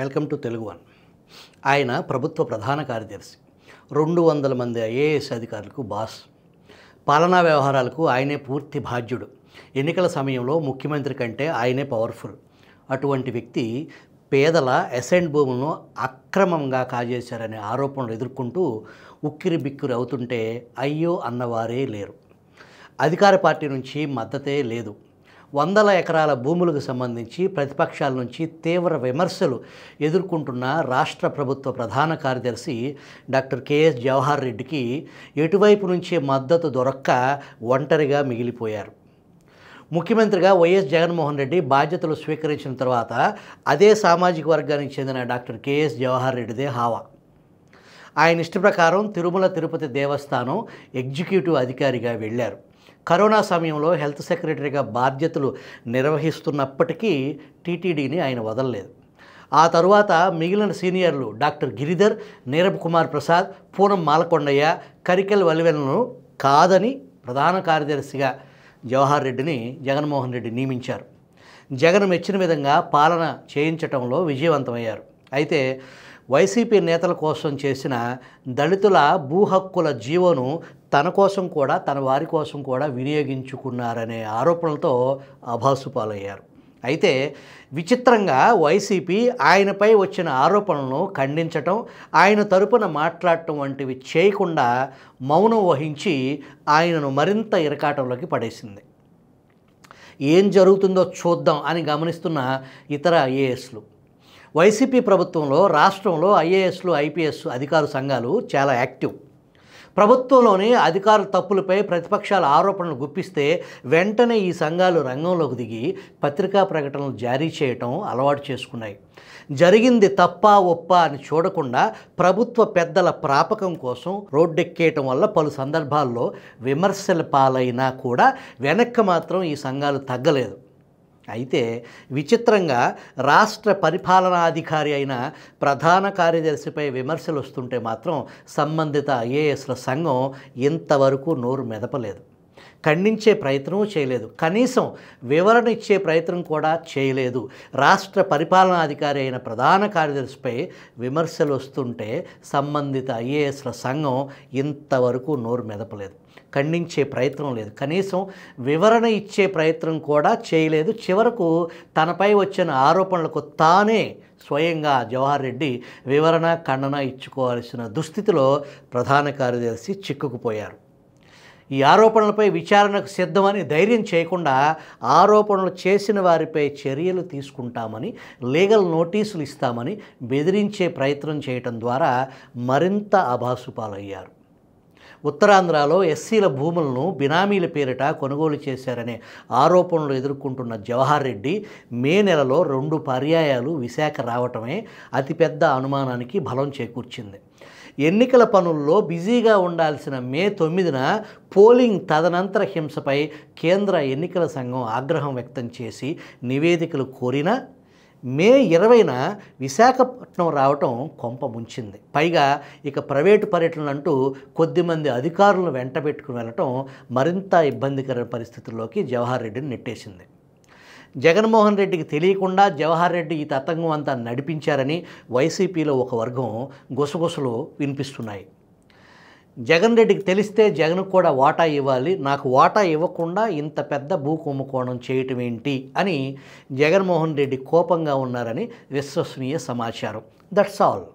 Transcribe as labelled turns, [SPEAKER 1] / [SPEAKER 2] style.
[SPEAKER 1] Welcome to Telugu one. ఆయన ప్రభుత్వ ప్రధాన కార్యదర్శి, 200 మంది ఐఏఎస్ అధికారులకు బాస్. పాలనా వ్యవహారాలకు ఆయనే పూర్తి బాధ్యుడు. ఎన్నికల సమయంలో ముఖ్యమంత్రి కంటే ఆయనే పవర్ఫుల్. అటువంటి వ్యక్తి పేదల అసెంట్ భూములను అక్రమంగా కాజేశారనే ఆరోపణలు ఎదుర్కొంటూ ఉక్కిరి బిక్కిరి అవుతుంటే అయ్యో అన్నవారే లేరు. అధికార పార్టీ నుంచి మద్దతే లేదు. వందల ఎకరాల భూములకు సంబంధించి ప్రతిపక్షాల నుంచి తీవ్ర విమర్శలు ఎదుర్కొంటున్న రాష్ట్ర ప్రభుత్వ ప్రధాన కార్యదర్శి డాక్టర్ కెఎస్ జవహర్ రెడ్డికి ఎటువైపు నుంచి మద్దతు దొరక్క ఒంటరిగా మిగిలిపోయారు. ముఖ్యమంత్రిగా వైఎస్ జగన్మోహన్ రెడ్డి బాధ్యతలు స్వీకరించిన తర్వాత అదే సామాజిక వర్గానికి చెందిన డాక్టర్ కెఎస్ జవహర్ రెడ్డిదే హావా. ఆయన ఇష్ట ప్రకారం తిరుమల తిరుపతి దేవస్థానం ఎగ్జిక్యూటివ్ అధికారిగా వెళ్ళారు. కరోనా సమయంలో హెల్త్ సెక్రటరీగా బాధ్యతలు నిర్వహిస్తున్నప్పటికీ టీటీడీని ఆయన వదలలేదు. ఆ తరువాత మిగిలిన సీనియర్లు డాక్టర్ గిరిధర్, నీరబ్ కుమార్ ప్రసాద్, పూనం మాలకొండయ్య, కరికెల్ వలివెలను కాదని ప్రధాన కార్యదర్శిగా జవహర్ రెడ్డిని జగన్మోహన్ రెడ్డి నియమించారు. జగన్ మెచ్చిన విధంగా పాలన చేయించటంలో విజయవంతమయ్యారు. అయితే వైసీపీ నేతల కోసం చేసిన దళితుల భూ హక్కుల జీవోను తన కోసం కూడా తన వారి కోసం కూడా వినియోగించుకున్నారనే ఆరోపణలతో అభాసుపాలయ్యారు. అయితే విచిత్రంగా వైసీపీ ఆయనపై వచ్చిన ఆరోపణలను ఖండించటం, ఆయన తరపున మాట్లాడటం వంటివి చేయకుండా మౌనం వహించి ఆయనను మరింత ఇరకాటంలోకి పడేసింది. ఏం జరుగుతుందో చూద్దాం అని గమనిస్తున్న ఇతర ఐఏఎస్లు. వైసీపీ ప్రభుత్వంలో రాష్ట్రంలో ఐఏఎస్లు, ఐపీఎస్ అధికార సంఘాలు చాలా యాక్టివ్. ప్రభుత్వంలోని అధికారుల తప్పులపై ప్రతిపక్షాల ఆరోపణలు గుప్పిస్తే వెంటనే ఈ సంఘాలు రంగంలోకి దిగి పత్రికా ప్రకటనలు జారీ చేయటం అలవాటు చేసుకున్నాయి. జరిగింది తప్పా ఒప్పా అని చూడకుండా ప్రభుత్వ పెద్దల ప్రాపకం కోసం రోడ్డెక్కేయటం వల్ల పలు సందర్భాల్లో విమర్శల పాలైనా కూడా వెనక్కి మాత్రం ఈ సంఘాలు తగ్గలేదు. అయితే విచిత్రంగా రాష్ట్ర పరిపాలనాధికారి అయిన ప్రధాన కార్యదర్శిపై విమర్శలు వస్తుంటే మాత్రం సంబంధిత ఐఏఎస్ల సంఘం ఇంతవరకు నోరు మెదపలేదు, ఖండించే ప్రయత్నం చేయలేదు, కనీసం వివరణ ఇచ్చే ప్రయత్నం కూడా చేయలేదు. రాష్ట్ర పరిపాలనాధికారి అయిన ప్రధాన కార్యదర్శిపై విమర్శలు వస్తుంటే సంబంధిత ఐఏఎస్ల సంఘం ఇంతవరకు నోరు మెదపలేదు, ఖండించే ప్రయత్నం లేదు, కనీసం వివరణ ఇచ్చే ప్రయత్నం కూడా చేయలేదు. చివరకు తనపై వచ్చిన ఆరోపణలకు తానే స్వయంగా జవహర్ రెడ్డి వివరణ, ఖండన ఇచ్చుకోవాల్సిన దుస్థితిలో ప్రధాన కార్యదర్శి చిక్కుకుపోయారు. ఈ ఆరోపణలపై విచారణకు సిద్ధమని ధైర్యం చేయకుండా ఆరోపణలు చేసిన వారిపై చర్యలు తీసుకుంటామని, లీగల్ నోటీసులు ఇస్తామని బెదిరించే ప్రయత్నం చేయటం ద్వారా మరింత అభాసుపాలయ్యారు. ఉత్తరాంధ్రలో ఎస్సీల భూములను బినామీల పేరిట కొనుగోలు చేశారనే ఆరోపణలు ఎదుర్కొంటున్న జవహర్ రెడ్డి మే నెలలో 2 పర్యాయాలు విశాఖ రావటమే అతిపెద్ద అనుమానానికి బలం చేకూర్చింది. ఎన్నికల పనుల్లో బిజీగా ఉండాల్సిన మే 9న పోలింగ్ తదనంతర హింసపై కేంద్ర ఎన్నికల సంఘం ఆగ్రహం వ్యక్తం చేసి నివేదికలు కోరినా మే 20న విశాఖపట్నం రావటం కొంప ముంచింది. పైగా ఇక ప్రైవేటు పర్యటనలంటూ కొద్దిమంది అధికారులను వెంటబెట్టుకుని వెళ్ళటం మరింత ఇబ్బందికర పరిస్థితుల్లోకి జవహర్ రెడ్డిని నెట్టేసింది. జగన్మోహన్ రెడ్డికి తెలియకుండా జవహర్ రెడ్డి ఈ తతంగం అంతా నడిపించారని వైసీపీలో ఒక వర్గం గుసగుసలు వినిపిస్తున్నాయి. జగన్ రెడ్డికి తెలిస్తే జగన్కు కూడా వాటా ఇవ్వాలి, నాకు వాటా ఇవ్వకుండా ఇంత పెద్ద భూ కుంభకోణం చేయటం ఏంటి అని జగన్మోహన్ రెడ్డి కోపంగా ఉన్నారని విశ్వసనీయ సమాచారం. That's all.